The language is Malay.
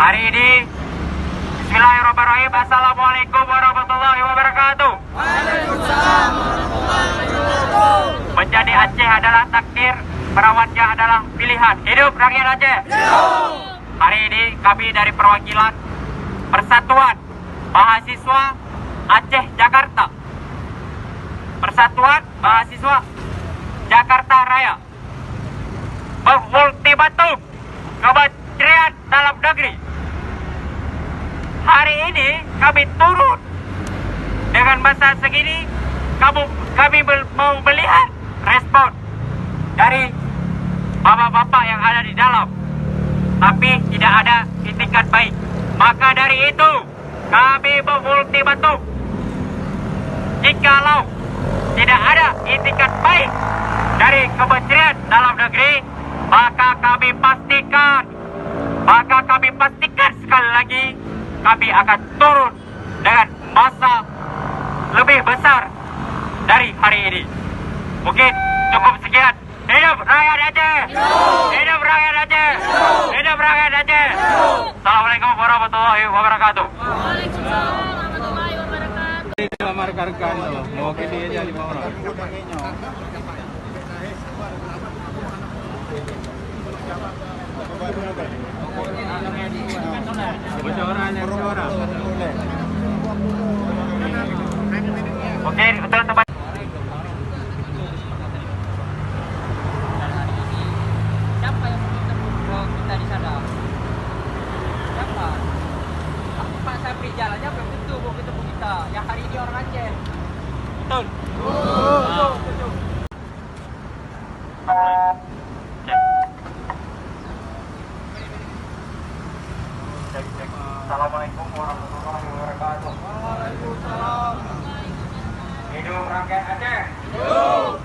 Hari ini Bismillahirrahmanirrahim. Assalamualaikum warahmatullahi wabarakatuh. Waalaikumsalam warahmatullahi wabarakatuh. Menjadi Aceh adalah takdir, merawatnya adalah pilihan. Hidup rakyat Aceh. Hidup. Hari ini kami dari perwakilan Persatuan Mahasiswa Aceh Jakarta, Persatuan Mahasiswa Jakarta Raya, mengultimatum Kementerian Dalam Negeri. Hari ini kami turun dengan masa segini. Kami mau melihat respon dari bapak-bapak yang ada di dalam, tapi tidak ada itikat baik. Maka dari itu kami mengultimatum, jikalau tidak ada itikat baik dari Kementerian Dalam Negeri, maka kami pastikan sekali lagi kami akan turun dengan massa lebih besar dari hari ini. Mungkin cukup sekian. Hidup rakyat Aceh! Hidup rakyat Aceh! Hidup rakyat Aceh! Assalamualaikum warahmatullahi wabarakatuh. Waalaikumsalam warahmatullahi wabarakatuh. Lamar rekan mau ke dia aja 5 orang. Oke, untuk tempat. Siapa yang meminta kita di sana? Siapa? Pak Sabri jalannya belum tentu mau ketemu kita. Yang hari ini orang Aceh. Betul. Betul. Cek. Assalamualaikum warahmatullahi wabarakatuh. Waalaikumsalam. Hidup rakyat Aceh. Hidup.